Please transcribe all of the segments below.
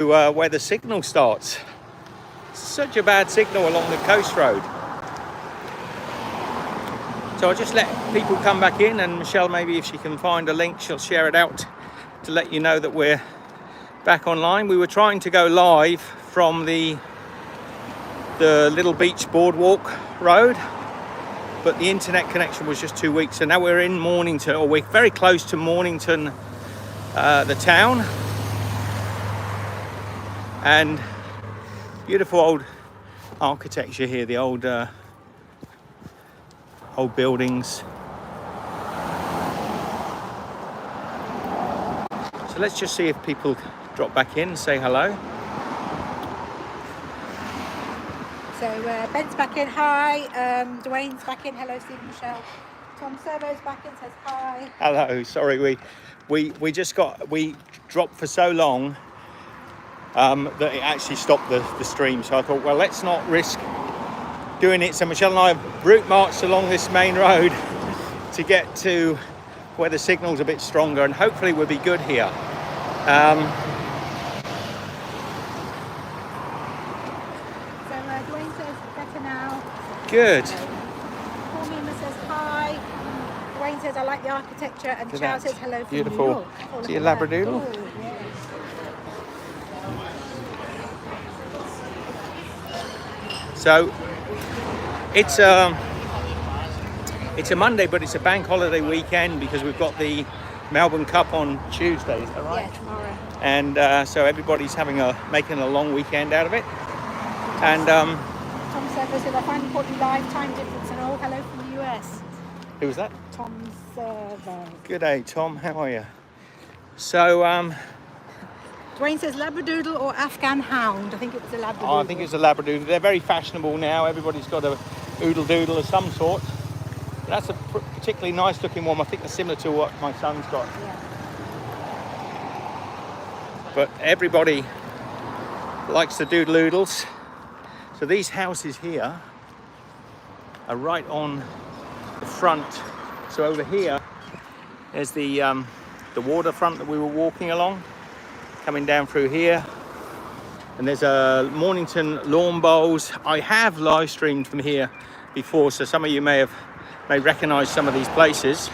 where the signal starts. Such a bad signal along the coast road. So I'll just let people come back in, and Michelle, maybe if she can find a link, she'll share it out to let you know that we're back online. We were trying to go live from the Little Beach Boardwalk Road, but the internet connection was just too weak. So now we're in Mornington, or we're very close to Mornington, the town, and beautiful old architecture here, the old buildings. So let's just see if people drop back in and say hello. So Ben's back in, hi. Dwayne's back in, hello Steve and Michelle. Tom Servo's back in, says hi. Hello, sorry, we dropped for so long that it actually stopped the stream. So I thought, well, let's not risk doing it. So Michelle and I have route marched along this main road to get to where the signal's a bit stronger, and hopefully we'll be good here. So Dwayne says better now. Good. Paul Nima says hi. Dwayne says I like the architecture, and Chow says hello from beautiful. New York. Oh, See a labradoodle? Oh, yeah. So it's a Monday, but it's a bank holiday weekend because we've got the Melbourne Cup on Tuesday, is that right? Yeah, tomorrow. And so everybody's making a long weekend out of it. And Tom Servo said I find important live time difference, and hello from the US. who was that? Tom Servo. Good day, Tom. How are you? So Dwayne says Labradoodle or Afghan Hound. I think it was a Labradoodle. I think it's a Labradoodle. They're very fashionable now. Everybody's got a oodle doodle of some sort. That's a particularly nice looking one. I think they're similar to what my son's got. Yeah. But everybody likes the doodle oodles. So these houses here are right on the front. So over here, there's the waterfront that we were walking along, coming down through here. And there's a Mornington lawn bowls. I have live streamed from here before, so some of you may recognise some of these places.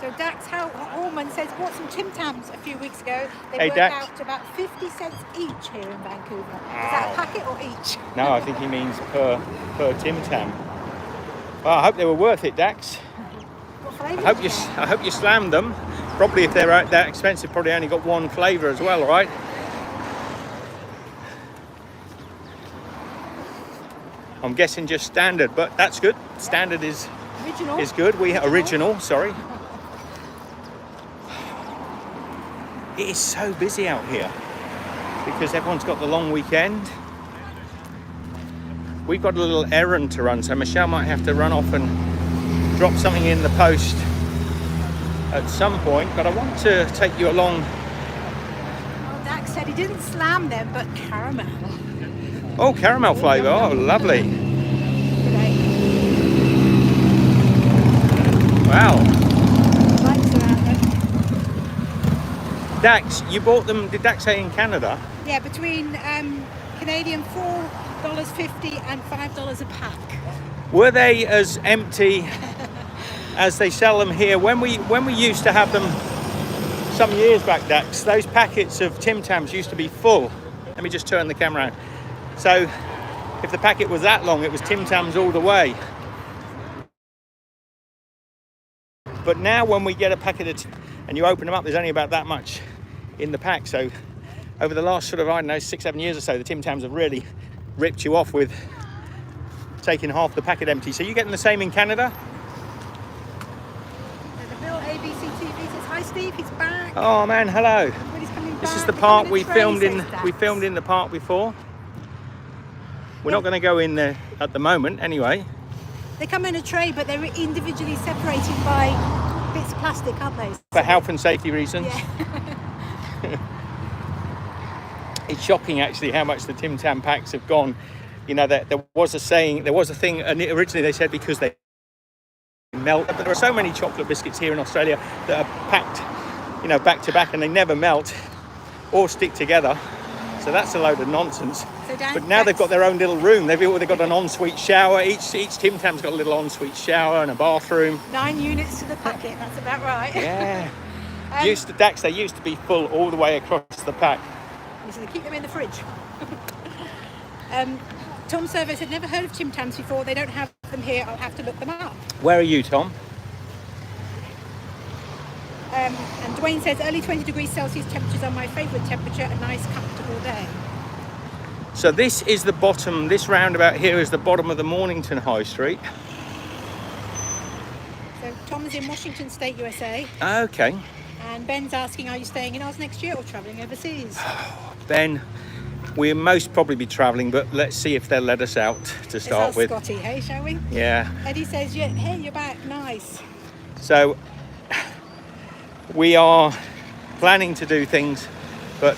So Dax Hallman says bought some Tim Tams a few weeks ago. They Hey, work Dax. out to about 50 cents each here in Vancouver. Wow. Is that a packet or each? No, I think he means per Tim Tam. Well, I hope they were worth it, Dax. What flavour? I hope you slammed them. Probably if they're that expensive, probably only got one flavour as well, right? I'm guessing just standard, but that's good. Standard is Original. is good. Original, sorry. It is so busy out here because everyone's got the long weekend. We've got a little errand to run, so Michelle might have to run off and drop something in the post at some point, but I want to take you along. Oh, Dax said he didn't slam them, but caramel. Oh, caramel flavour. Oh, lovely. Today. Wow. Lights around them. Dax, you bought them, did Dax say in Canada? Yeah, between Canadian $4.50 and $5 a pack. Were they as empty as they sell them here? When we used to have them some years back, Dax, those packets of Tim Tams used to be full. Let me just turn the camera around. So if the packet was that long, it was Tim Tams all the way. But now when we get a packet and you open them up, there's only about that much in the pack. So over the last sort of, I don't know, 6-7 years or so, the Tim Tams have really ripped you off with taking half the packet empty. So you're getting the same in Canada? And the Bill ABC TV says, hi Steve, he's back. Oh man, hello. Everybody's coming back. This is the They're park coming we in filmed trays, in. says Dax. We filmed in the park before. We're not going to go in there at the moment, anyway. They come in a tray, but they're individually separated by bits of plastic, aren't they? For health and safety reasons. Yeah. It's shocking, actually, how much the Tim Tam packs have gone. You know, there was a saying, there was a thing, and originally they said because they melt. But there are so many chocolate biscuits here in Australia that are packed, you know, back to back, and they never melt or stick together. So that's a load of nonsense. So Dan, But now they've got their own little room. They've got an ensuite shower. Each Tim Tam's got a little ensuite shower and a bathroom. 9 units to the packet, that's about right. Yeah. Dax, they used to be full all the way across the pack. So they keep them in the fridge. Tom Servo said, never heard of Tim Tams before. They don't have them here. I'll have to look them up. Where are you, Tom? And Dwayne says, early 20 degrees Celsius temperatures are my favourite temperature, a nice, comfortable day. So this is the bottom, this roundabout here is the bottom of the Mornington High Street. So Tom's in Washington State, USA. Okay. And Ben's asking, are you staying in Oz next year or travelling overseas? Ben, we'll most probably be travelling, but let's see if they'll let us out to start with. Scotty, hey, shall we? Yeah. Eddie says, yeah, hey, you're back, nice. So we are planning to do things, but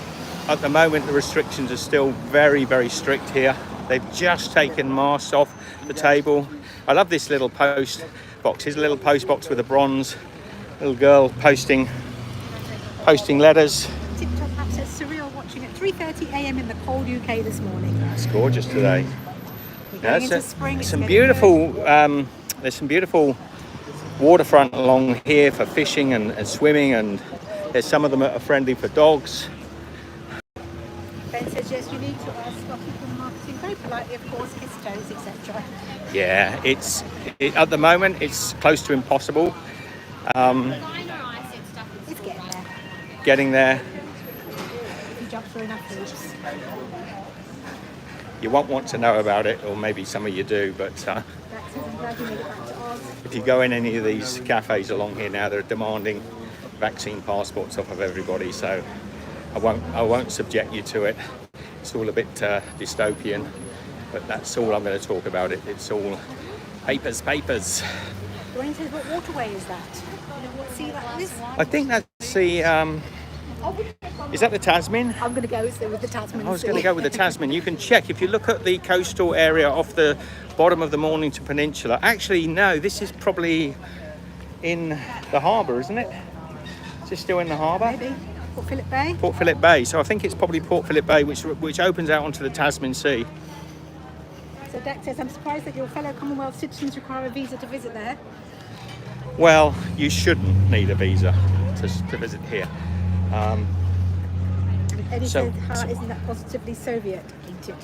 at the moment the restrictions are still very, very strict here. They've just taken masks off the table. I love this little post box. Here's a little post box with a bronze little girl posting letters. TikTok app says surreal watching at 3:30 a.m. in the cold UK this morning. It's gorgeous today. We're going into spring. There's some beautiful waterfront along here for fishing and swimming, and there's some of them that are friendly for dogs. Ben says yes, you need to ask Scotty from marketing very politely, of course, kiss toes, etc. Yeah, at the moment it's close to impossible. It's getting there. Getting there. If you jump through enough hoops. You won't want to know about it, or maybe some of you do, but I'm glad you made it back to Oz. if you go in any of these cafes along here now, they're demanding vaccine passports off of everybody, so I won't subject you to it. It's all a bit dystopian, but that's all I'm going to talk about it. It's all papers. Dwayne says, what waterway is that? You know what sea that is? I think that's the is that the Tasman? I'm going to go with the Tasman. I was going to go with the Tasman. You can check if you look at the coastal area off the bottom of the Mornington Peninsula. Actually, no, this is probably in the harbour, isn't it? Is it still in the harbour? Maybe. Port Phillip Bay? Port Phillip Bay. So I think it's probably Port Phillip Bay, which opens out onto the Tasman Sea. So Dak says, I'm surprised that your fellow Commonwealth citizens require a visa to visit there. Well, you shouldn't need a visa to visit here. Eddie says, isn't that positively Soviet?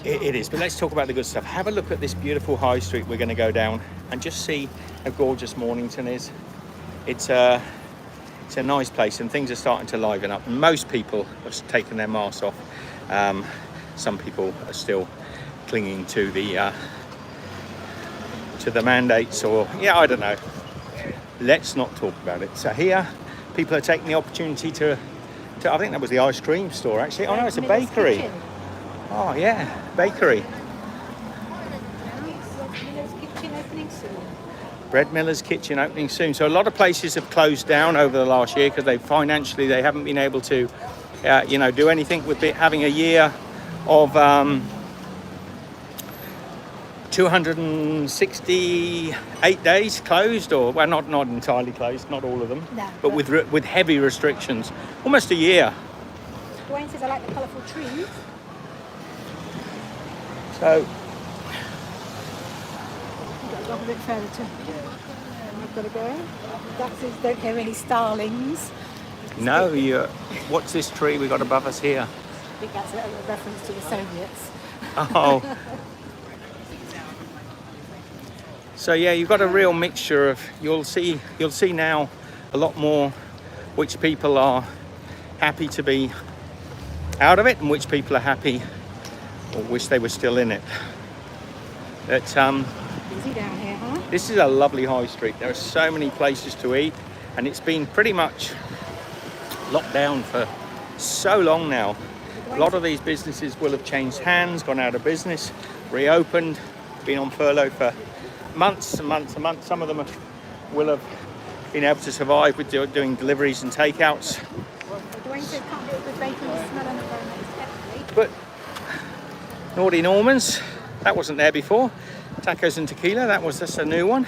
It is, but let's talk about the good stuff. Have a look at this beautiful high street we're going to go down and just see how gorgeous Mornington is. It's a nice place, and things are starting to liven up. Most people have taken their masks off. Some people are still clinging to the mandates, or I don't know. Let's not talk about it. So here, people are taking the opportunity to I think that was the ice cream store actually. Oh no, it's a bakery. Kitchen. Oh yeah, bakery. Miller's Kitchen opening soon. Bread Miller's Kitchen opening soon. So a lot of places have closed down over the last year because they haven't been able to, do anything with it. Having a year of 268 days closed, or well, not entirely closed, not all of them, No, but with heavy restrictions, almost a year. Dwayne says, I like the colourful trees. So Got to go a bit further to. I've got to go. That says, don't hear any starlings. no, what's this tree we got above us here? I think that's a reference to the Soviets. Oh. So yeah, you've got a real mixture of, you'll see now a lot more which people are happy to be out of it and which people are happy or wish they were still in it. But Busy down here, huh? this is a lovely high street. There are so many places to eat, and it's been pretty much locked down for so long now. A lot of these businesses will have changed hands, gone out of business, reopened, been on furlough for months and months and months. Some of them will have been able to survive with doing deliveries and takeouts. Dwayne said, can't get a good bakery smell on the phone, definitely. But Naughty Normans, that wasn't there before. Tacos and tequila, that's a new one.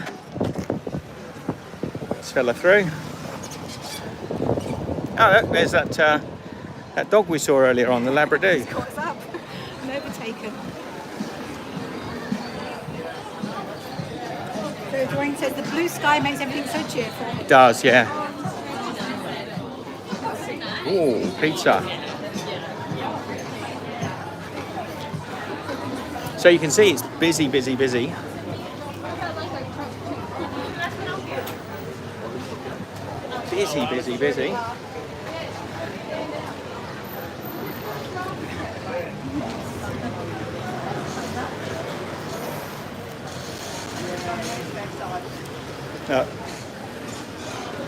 Let's fill her through. Oh, look, there's that That dog we saw earlier on, the Labrador. What's up? I'm overtaken. So Dwayne says the blue sky makes everything so cheerful. It does, yeah. Ooh, pizza. So you can see it's busy, busy, busy. Busy, busy, busy.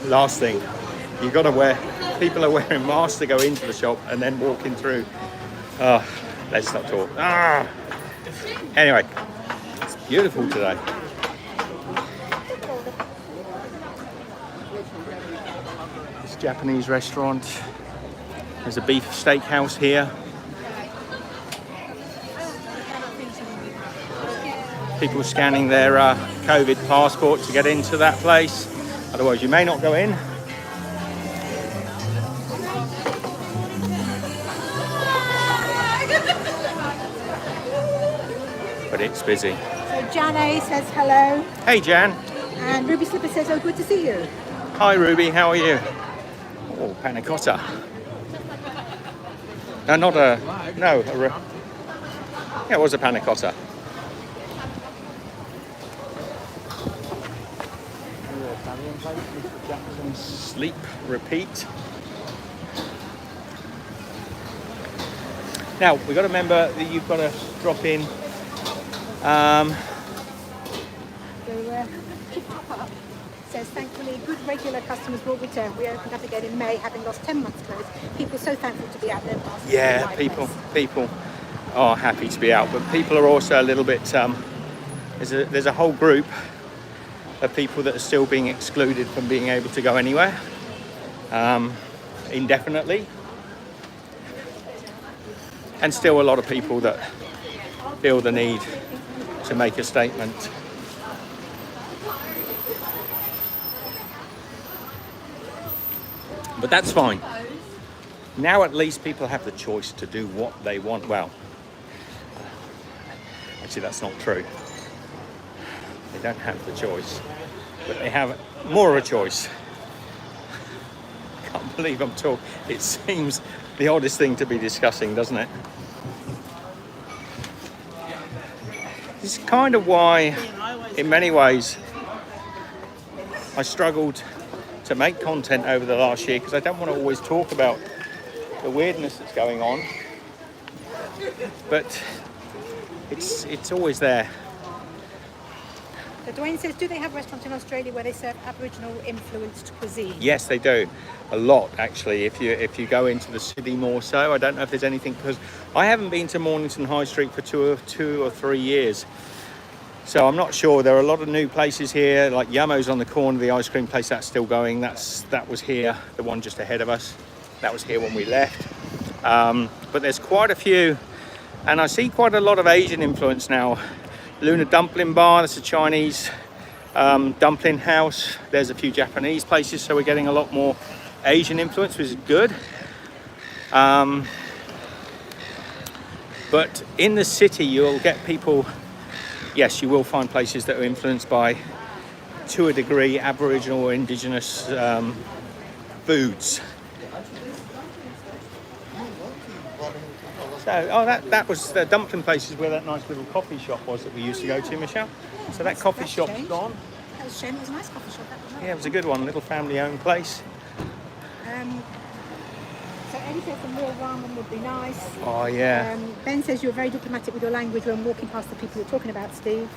Last thing, you've got to wear, people are wearing masks to go into the shop and then walking through. Oh, let's not talk. Anyway, it's beautiful today. This Japanese restaurant. There's a beef steakhouse here. People scanning their COVID passport to get into that place. Otherwise, you may not go in. But it's busy. So Jan A says hello. Hey, Jan. And Ruby Slipper says, oh, good to see you. Hi, Ruby. How are you? Oh, panna cotta. No, not a... No, yeah, it was a panna cotta. Jackson Sleep Repeat. Now we've got to remember that you've got to drop in. Says thankfully good regular customers will return. We opened up again in May, having lost 10 months closed. People are so thankful to be out there. Yeah, people are happy to be out, but people are also a little bit. There's a whole group of people that are still being excluded from being able to go anywhere indefinitely, and still a lot of people that feel the need to make a statement. But that's fine. Now at least people have the choice to do what they want. Well, actually that's not true. They don't have the choice, but they have more of a choice. Can't believe I'm talking. It seems the oddest thing to be discussing, doesn't it? This is kind of why, in many ways, I struggled to make content over the last year, because I don't want to always talk about the weirdness that's going on, but it's always there. So Dwayne says, do they have restaurants in Australia where they serve Aboriginal influenced cuisine? Yes, they do. A lot, actually. If you go into the city more so. I don't know if there's anything, because I haven't been to Mornington High Street for two or 3 years. So I'm not sure. There are a lot of new places here, like Yummo's on the corner, the ice cream place, that's still going. That was here, the one just ahead of us. That was here when we left. But there's quite a few, and I see quite a lot of Asian influence now. Luna Dumpling Bar, that's a Chinese dumpling house. There's a few Japanese places, so we're getting a lot more Asian influence, which is good. But in the city, you'll get people, yes, you will find places that are influenced by, to a degree, Aboriginal or Indigenous foods. So, that was the dumpling places where that nice little coffee shop was that we used to go to, Michelle. So that coffee shop's gone. That was a shame. It was a nice coffee shop. Yeah, it was a good one, little family-owned place. So Eddie says some real ramen would be nice. Oh, yeah. Ben says you're very diplomatic with your language when walking past the people you're talking about, Steve.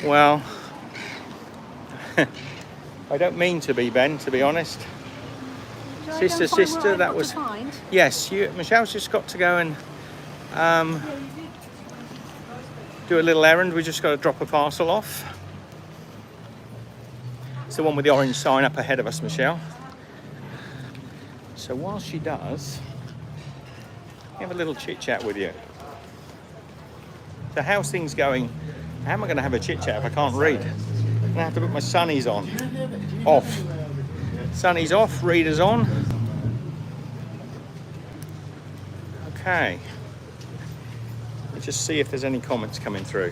Well, I don't mean to be, Ben, to be honest. Sister, that was... Yes, Michelle's just got to go and do a little errand. We just got to drop a parcel off. It's the one with the orange sign up ahead of us, Michelle. So while she does, have a little chit chat with you. So how's things going? How am I going to have a chit chat if I can't read? I'm going to have to put my sunnies on. Off. Sunnies off, readers on. Okay. Let's just see if there's any comments coming through.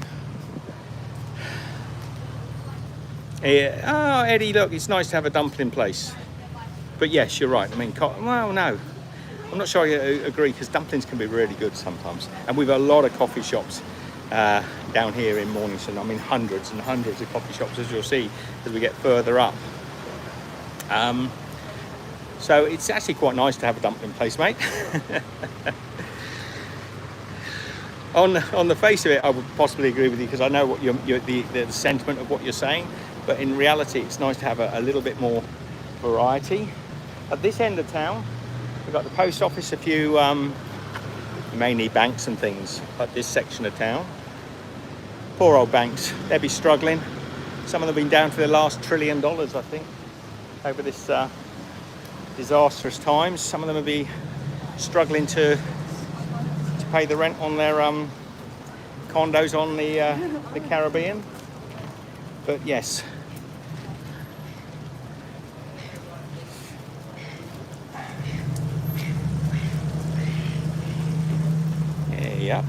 Oh, Eddie, look, it's nice to have a dumpling place. But yes, you're right. I mean, well, no. I'm not sure I agree, because dumplings can be really good sometimes. And we've got a lot of coffee shops down here in Mornington. I mean, hundreds and hundreds of coffee shops, as you'll see, as we get further up. So it's actually quite nice to have a dumpling place, mate. On the face of it, I would possibly agree with you, because I know what the sentiment of what you're saying. But in reality, it's nice to have a little bit more variety. At this end of town, we've got the post office, a few mainly banks and things at this section of town. Poor old banks, they'll be struggling. Some of them have been down to their last $1 trillion, I think, over this disastrous times. Some of them will be struggling to pay the rent on their condos on the Caribbean. But yes. Yep.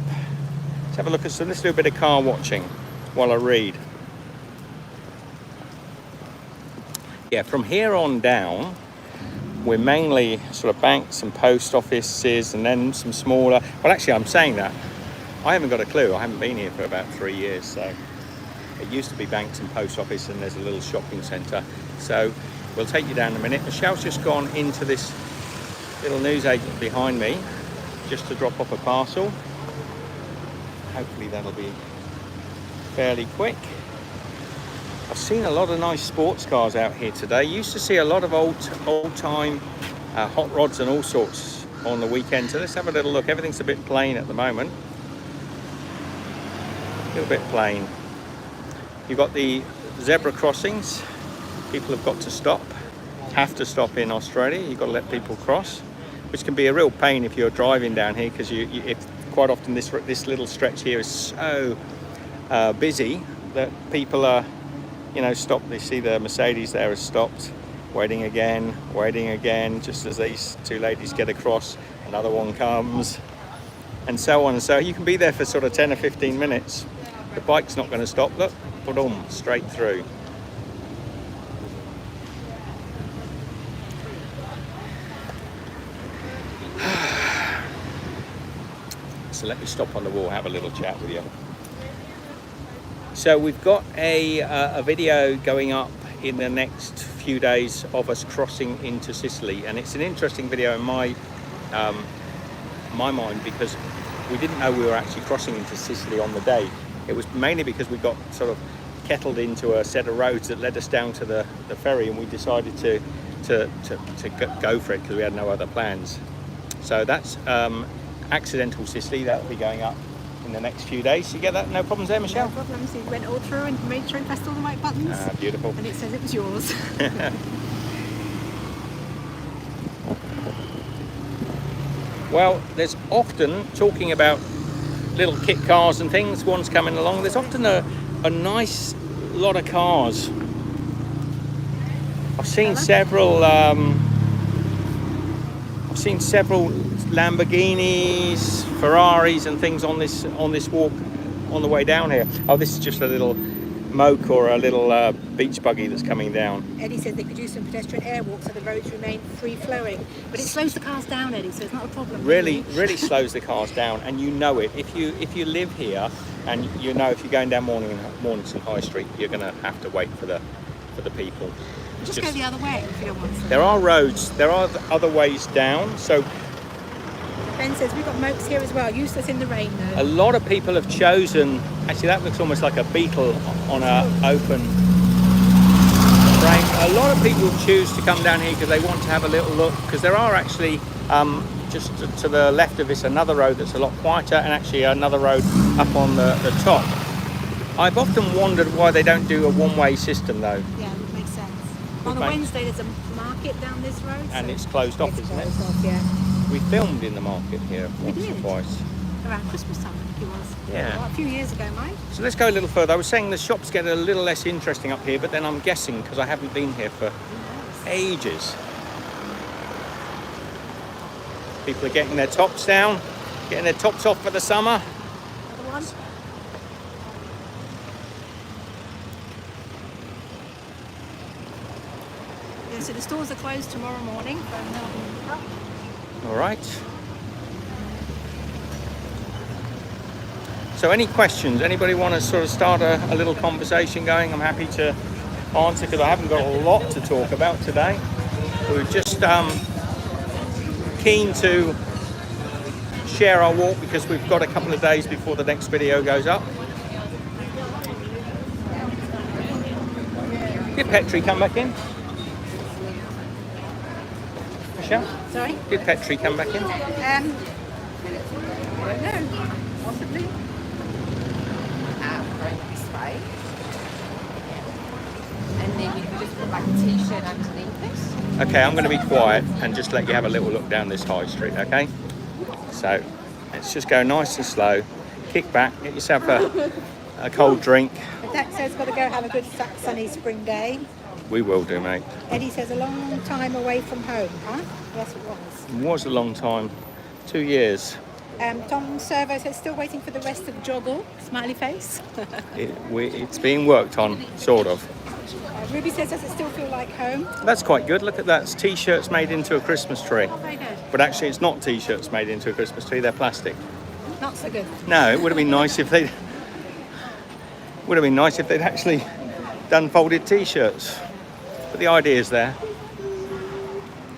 Let's have a look at some. Let's do a bit of car watching while I read. Yeah, from here on down, we're mainly sort of banks and post offices, and then some smaller. Well, actually, I'm saying that. I haven't got a clue. I haven't been here for about 3 years, so it used to be banks and post office, and there's a little shopping centre. So we'll take you down in a minute. Michelle's just gone into this little newsagent behind me just to drop off a parcel. Hopefully that'll be fairly quick. I've seen a lot of nice sports cars out here today. Used to see a lot of old-time hot rods and all sorts on the weekend. So let's have a little look. Everything's a bit plain at the moment. A little bit plain. You've got the zebra crossings. People have got to stop. Have to stop in Australia. You've got to let people cross, which can be a real pain if you're driving down here, because quite often this little stretch here is so busy that people are, stopped. They see the Mercedes there has stopped, waiting again, just as these two ladies get across, another one comes, and so on. So you can be there for sort of 10 or 15 minutes. The bike's not going to stop. Look, boom, straight through. So let me stop on the wall, have a little chat with you. So we've got a video going up in the next few days of us crossing into Sicily, and it's an interesting video in my mind, because we didn't know we were actually crossing into Sicily on the day. It was mainly because we got sort of kettled into a set of roads that led us down to the ferry, and we decided to go for it because we had no other plans. So that's accidental Sicily. That will be going up in the next few days. You get that? No problems there, Michelle? No problems. You went all through and made sure you pressed all the right buttons. Ah, beautiful. And it says it was yours. Well, there's often, talking about little kit cars and things, ones coming along, there's often a nice lot of cars. I've seen several Lamborghinis, Ferraris and things on this walk on the way down here. Oh, this is just a little moke or a little beach buggy that's coming down. Eddie says they could use some pedestrian airwalk so the roads remain free-flowing. But it slows the cars down, Eddie, so it's not a problem. Really slows the cars down, and you know it. If you live here, and if you're going down Mornington High Street, you're going to have to wait for the people. Just go the other way if you don't want to. There are roads, there are other ways down. So Ben says we've got mokes here as well, useless in the rain though. A lot of people have chosen, actually that looks almost like a beetle on an open frame. A lot of people choose to come down here because they want to have a little look, because there are actually just to the left of this another road that's a lot quieter, and actually another road up on the top. I've often wondered why they don't do a one-way system though. Yeah, it would make sense. On a Wednesday there's a market down this road. And it's closed off, isn't it? Off, yeah. We filmed in the market here once or twice. Around Christmas time, I think it was. Yeah. Well, a few years ago, mate. So let's go a little further. I was saying the shops get a little less interesting up here, but then I'm guessing, because I haven't been here for ages. People are getting their tops down. getting their tops off for the summer. Another one. Yeah, so the stores are closed tomorrow morning for Melbourne. All right. So any questions? Anybody want to sort of start a little conversation going? I'm happy to answer because I haven't got a lot to talk about today. We're just keen to share our walk because we've got a couple of days before the next video goes up. Did Petri come back in? Michelle? Sorry? Did Petri come back in? I don't know. Possibly. Going this way. And then you can just put like a t-shirt underneath this. Okay, I'm going to be quiet and just let you have a little look down this high street, okay? So, let's just go nice and slow. Kick back, get yourself a cold drink. Dad says got to go have a good sunny spring day. We will do, mate. Eddie says a long time away from home, huh? Yes, it was. It was a long time. 2 years. Tom Servo says still waiting for the rest of Joggle. Smiley face. It's being worked on, sort of. Ruby says, does it still feel like home? That's quite good. Look at that. It's t-shirts made into a Christmas tree. Oh, very good. But actually, it's not t-shirts made into a Christmas tree. They're plastic. Not so good. No, it would have been nice if they'd. Would have been nice if they'd actually done folded t-shirts. But the idea is there.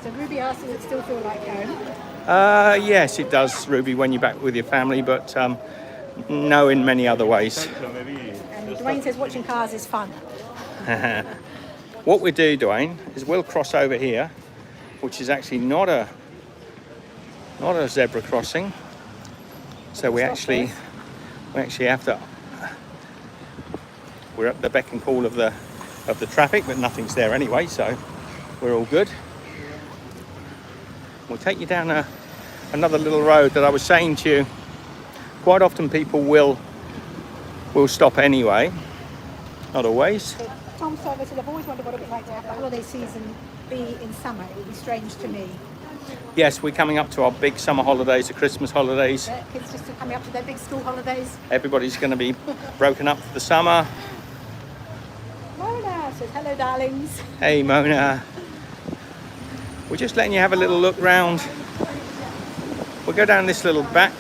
So Ruby asks, does it still feel like home? Yes, it does, Ruby, when you're back with your family, but no in many other ways. And Dwayne says watching cars is fun. What we do, Dwayne, is we'll cross over here, which is actually not a zebra crossing. So we actually have to. We're at the beck and call of the traffic, but nothing's there anyway, so we're all good. We'll take you down another little road that I was saying to you. Quite often people will stop anyway. Not always. But Tom Servo said, I've always wondered what it would be like to have the holiday season be in summer. It would be strange to me. Yes, we're coming up to our big summer holidays, the Christmas holidays. Kids just coming up to their big school holidays. Everybody's going to be broken up for the summer. Mona says, hello, darlings. Hey, Mona. We're just letting you have a little look round. We'll go down this little back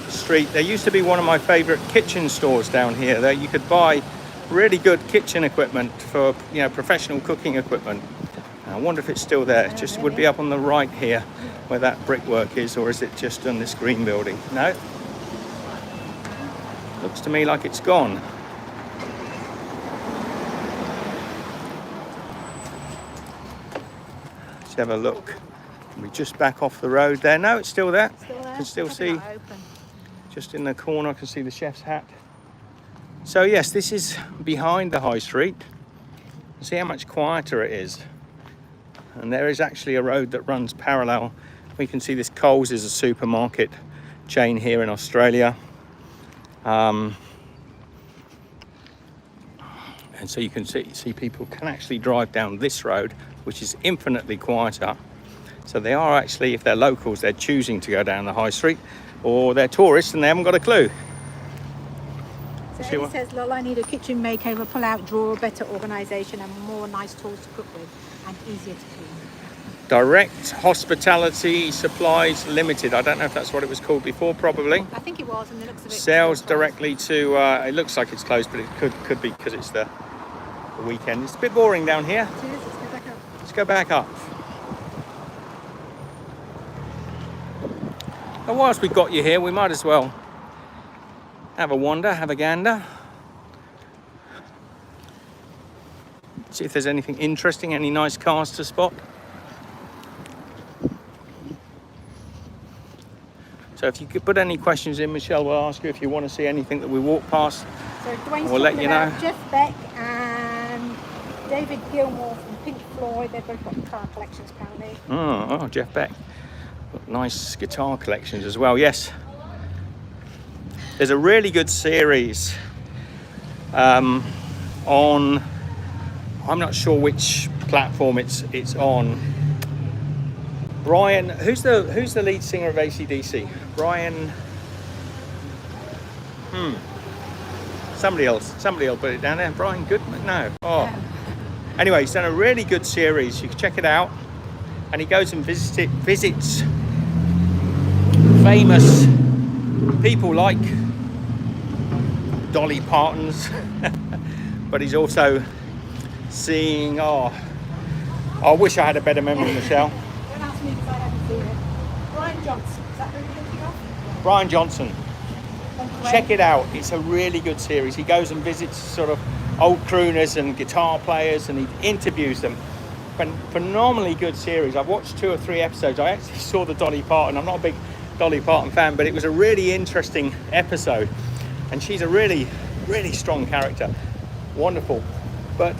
street. There used to be one of my favourite kitchen stores down here. There you could buy really good kitchen equipment for, professional cooking equipment. I wonder if it's still there. It just would be up on the right here where that brickwork is, or is it just on this green building? No. Looks to me like it's gone. Let's have a look. We just back off the road there. No, it's still there. Still there? You can still It's see, not open. just in the corner, I can see the chef's hat. So yes, this is behind the high street. See how much quieter it is. And there is actually a road that runs parallel. We can see this Coles is a supermarket chain here in Australia. And so you can see people can actually drive down this road, which is infinitely quieter. So they are actually, if they're locals, they're choosing to go down the high street, or they're tourists and they haven't got a clue. So Eddie says, Lola, I need a kitchen makeover, pull-out drawer, better organisation and more nice tools to cook with and easier to clean. Direct Hospitality Supplies Limited. I don't know if that's what it was called before, probably. I think it was, and it looks a bit... Sales directly to, it looks like it's closed, but it could be because it's the weekend. It's a bit boring down here. It is, let's go back up. Let's go back up. And whilst we've got you here, we might as well have a wander, have a gander. See if there's anything interesting, any nice cars to spot. So if you could put any questions in, Michelle will ask you if you want to see anything that we walk past. So Dwayne's We'll let talking you about know. Jeff Beck and David Gilmour from Pink Floyd. They've both got car collections apparently. Oh, Jeff Beck. Got nice guitar collections as well, yes. There's a really good series on, I'm not sure which platform it's on. Brian, who's the lead singer of AC/DC? Brian. Somebody else put it down there. Brian Goodman? No. Oh. Anyway, he's done a really good series. You can check it out. And he goes and visits famous people like Dolly Parton's, but he's also seeing. Oh, I wish I had a better memory, Michelle. Don't ask me because I haven't seen it. Brian Johnson. Is that who you're thinking of? Brian Johnson. Check it out. It's a really good series. He goes and visits sort of old crooners and guitar players, and he interviews them. Phenomenally good series. I've watched 2 or 3 episodes. I actually saw the Dolly Parton. I'm not a big Dolly Parton fan, but it was a really interesting episode, and she's a really, really strong character. Wonderful. But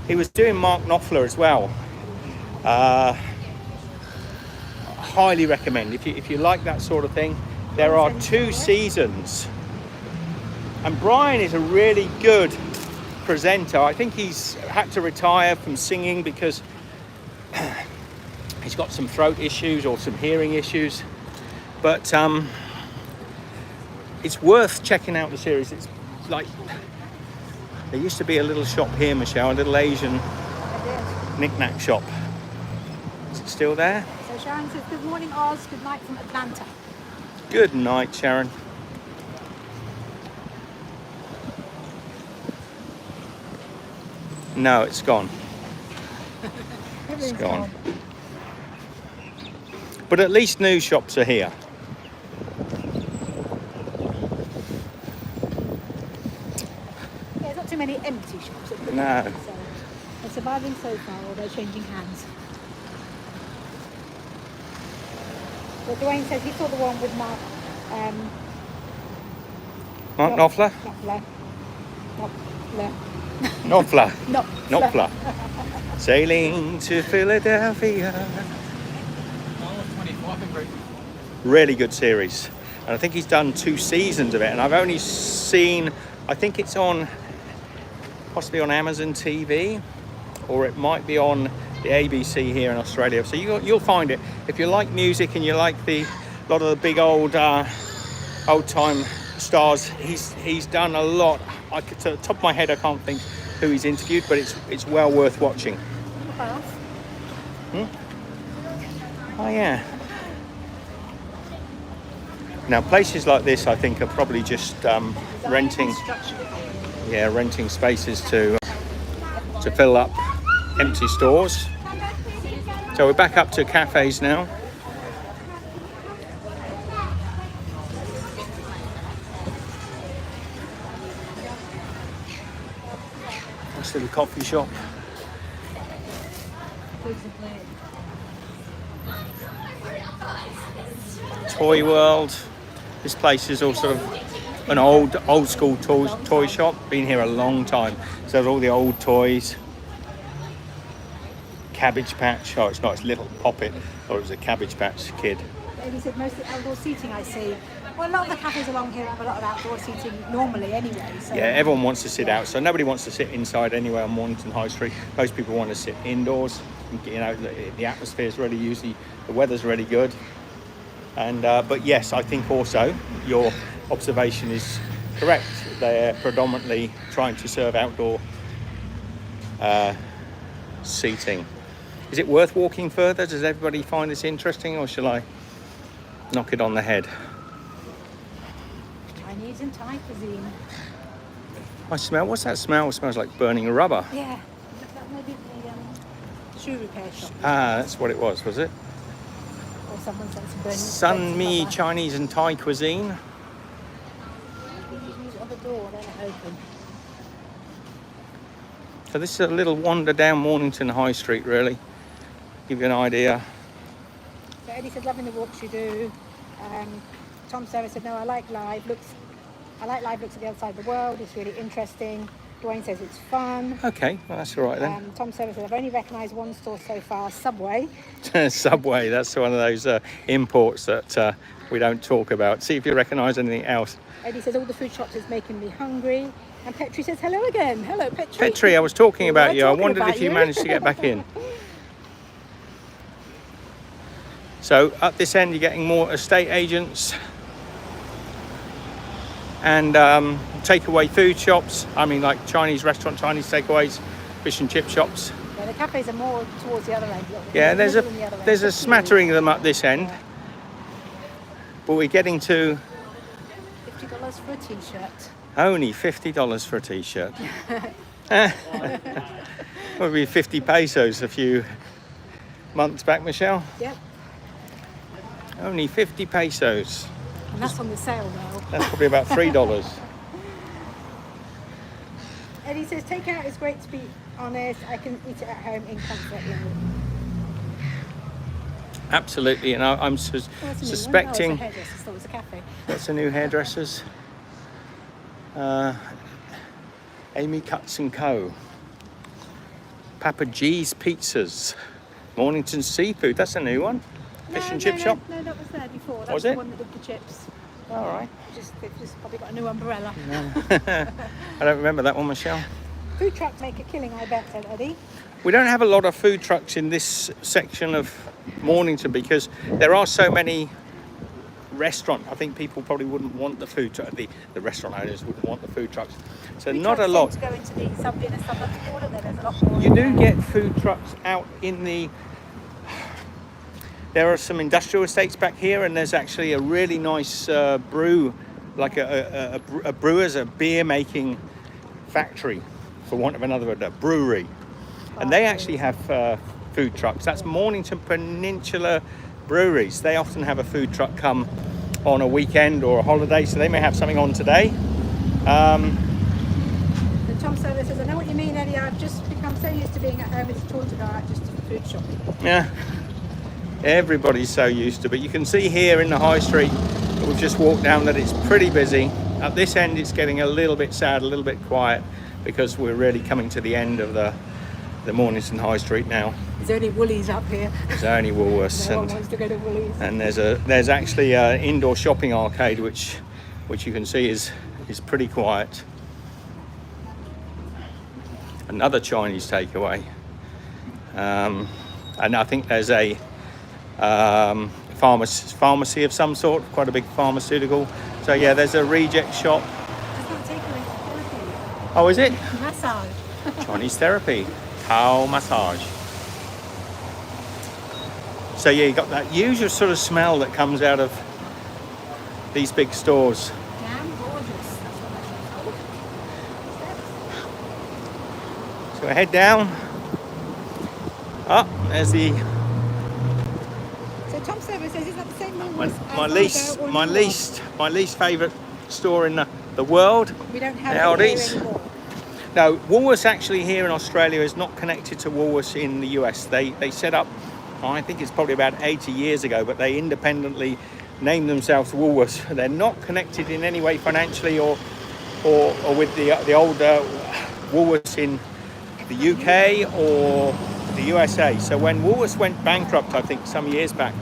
he was doing Mark Knopfler as well. Highly recommend if you like that sort of thing. There are 2 seasons, and Brian is a really good presenter. I think he's had to retire from singing because he's got some throat issues or some hearing issues, but it's worth checking out the series. It's like, there used to be a little shop here, Michelle, a little Asian knick-knack shop. Is it still there? So Sharon says, good morning Oz, good night from Atlanta. Good night, Sharon. No, it's gone. It's gone. But at least new shops are here. Yeah, there's not too many empty shops. No. So they're surviving so far, or they're changing hands. But Dwayne says he saw the one with Mark Knopfler? Knopfler. Sailing to Philadelphia. Really good series. And I think he's done 2 seasons of it. And I've only seen, I think it's on, possibly on Amazon TV, or it might be on the ABC here in Australia. So you'll find it. If you like music and you like a lot of the big old time stars, he's done a lot. To the top of my head, I can't think who he's interviewed, but it's well worth watching. Oh yeah. Now places like this, I think, are probably just renting spaces to fill up empty stores. So we're back up to cafes now. Nice little coffee shop. Toy World. This place is all sort of an old school toy shop. Been here a long time. So there's all the old toys. Cabbage Patch. Oh, it's not. It's Little Poppet. Or it was a Cabbage Patch kid. He said mostly outdoor seating I see. Well, a lot of the cafes along here have a lot of outdoor seating normally anyway. So. Yeah, everyone wants to sit out. So nobody wants to sit inside anywhere on Mornington High Street. Most people want to sit indoors. You know, the atmosphere is really usually, the weather's really good. And but yes, I think also your observation is correct. They're predominantly trying to serve outdoor seating. Is it worth walking further? Does everybody find this interesting, or shall I knock it on the head? Chinese and Thai cuisine. I smell. What's that smell? It smells like burning rubber. Yeah, that may be the shoe repair shop. Ah, that's what it was it? Or someone said it's burning. Sun Mi Chinese and Thai cuisine. Use it on the door, then it open. So this is a little wander down Mornington High Street, really. Give you an idea. So Eddie said, loving the walks you do. Tom Sarah said, no, I like live looks at the other side of the world. It's really interesting. Dwayne says it's fun. Okay, well, that's all right then. Tom Sarah said, I've only recognised one store so far, Subway. Subway, that's one of those imports that we don't talk about. See if you recognise anything else. Eddie says, all the food shops is making me hungry. And Petri says, hello again. Hello, Petri. Petri, I was talking about you. I wondered if you managed to get back in. So at this end, you're getting more estate agents and takeaway food shops. I mean, like Chinese restaurant, Chinese takeaways, fish and chip shops. Yeah, the cafes are more towards the other end. Yeah, there's the other end. a smattering of them up this end, Yeah. but we're getting to $50 for a t-shirt. only $50 for a t-shirt. Would be 50 pesos a few months back, Michelle. Yep. Only 50 pesos. And that's on the sale now. That's probably about $3. Eddie says, takeout is great, to be honest. I can eat it at home in comfort. Absolutely, and I'm Oh, that's a new one. suspecting Oh, it's a hairdresser. I thought it was a cafe. that's a new hairdresser's. Amy Cuts & Co. Papa G's Pizzas. Mornington Seafood, that's a new one. Fish and chip shop. No, that was there before. That's Was the it? one that did the chips. All right. They've just probably got a new umbrella. I don't remember that one, Michelle. Food trucks make a killing, I bet, said Eddie. We don't have a lot of food trucks in this section of Mornington because there are so many restaurants. I think people probably wouldn't want the food truck. The restaurant owners wouldn't want the food trucks. So Food not a trucks lot. tend to go into the inner suburbs border, there's a lot more. You do get food trucks out in the... There are some industrial estates back here, and there's actually a really nice brew, like a brewer's, a beer making factory, for want of another word, a brewery. And they actually have food trucks. That's Mornington Peninsular breweries. They often have a food truck come on a weekend or a holiday, so they may have something on today. The Tom Service says, I know what you mean, Eddie. I've just become so used to being at home, it's a chore to go out just to food shopping. Yeah, everybody's so used to it. You can see here in the high street that we've just walked down that it's pretty busy. At this end, it's getting a little bit sad, a little bit quiet, because we're really coming to the end of the Mornington High Street now. There's only Woolies up here. There's only Woolworths, No one wants to go to Woolies. and there's actually an indoor shopping arcade which you can see is pretty quiet. Another Chinese takeaway, and I think there's a pharmacy of some sort, quite a big pharmaceutical. So yeah, there's a reject shop. It's not takeaway, it's therapy. Oh, is it? Massage. Chinese therapy, Tao massage. So yeah, you got that usual sort of smell that comes out of these big stores. Damn gorgeous. That's what that's called. So I head down. There's the So Tom Service says, is that the same one? my least favourite store in the world. We don't have nowadays. it here anymore. No, Woolworths actually here in Australia is not connected to Woolworths in the US. They set up, I think it's probably about 80 years ago, but they independently named themselves Woolworths. They're not connected in any way financially or with the old Woolworths in the UK or the USA. So when Woolworths went bankrupt, I think some years back,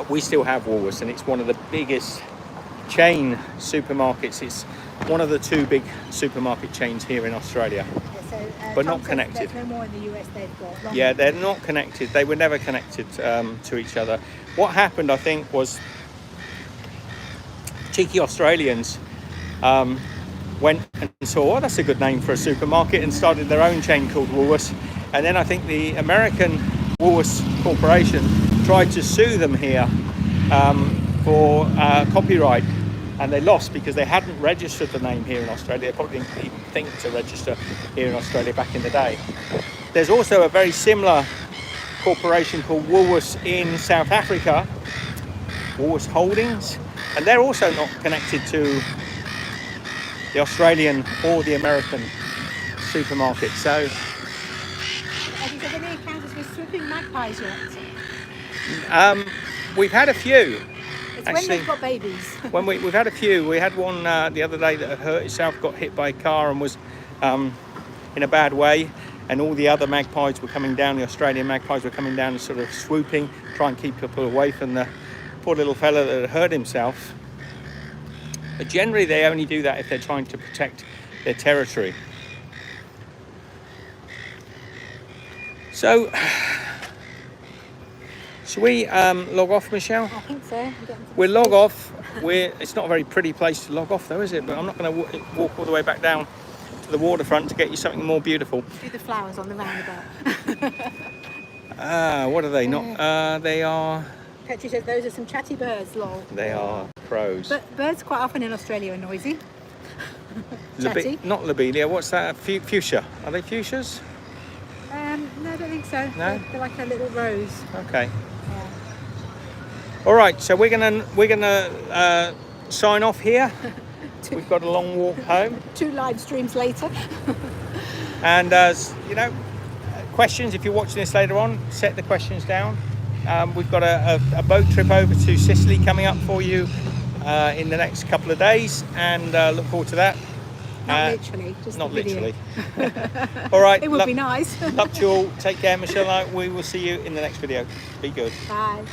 we still have Woolworths, and it's one of the biggest chain supermarkets. It's one of the two big supermarket chains here in Australia. Yeah, so, But Tom not says connected. There's no more in the US they've got. Yeah, they're not connected. They were never connected to each other. What happened, I think, was cheeky Australians went and saw, oh, that's a good name for a supermarket, and started their own chain called Woolworths. And then I think the American Woolworths Corporation tried to sue them here for copyright, and they lost because they hadn't registered the name here in Australia. They probably didn't even think to register here in Australia back in the day. There's also a very similar corporation called Woolworths in South Africa, Woolworths Holdings, and they're also not connected to the Australian or the American supermarket. So Have you got any encounters with swooping magpies yet? we've had a few. It's Actually, when they've got babies. We've had a few. We had one the other day that had hurt itself, got hit by a car and was in a bad way, and all the other magpies were coming down, the Australian magpies were coming down and sort of swooping, try and keep people away from the poor little fella that had hurt himself. But generally they only do that if they're trying to protect their territory. So Shall we log off, Michelle? I think so. I'm getting to We'll log off. It's not a very pretty place to log off though, is it? But I'm not going to walk all the way back down to the waterfront to get you something more beautiful. do the flowers on the roundabout. What are they? Not. They are. Petri says those are some chatty birds, lol. They are crows. But birds quite often in Australia are noisy. Chatty. Not lobelia. What's that? Fuchsia. Are they fuchsias? No, I don't think so. No? They're like a little rose. Okay. Yeah. All right. So we're gonna sign off here. We've got a long walk home. 2 live streams later. And you know, questions. If you're watching this later on, set the questions down. We've got a boat trip over to Sicily coming up for you in the next couple of days, and look forward to that. Not literally, just not the video. literally. All right. It would be nice. Love to you all. Take care, Michelle. We will see you in the next video. Be good. Bye.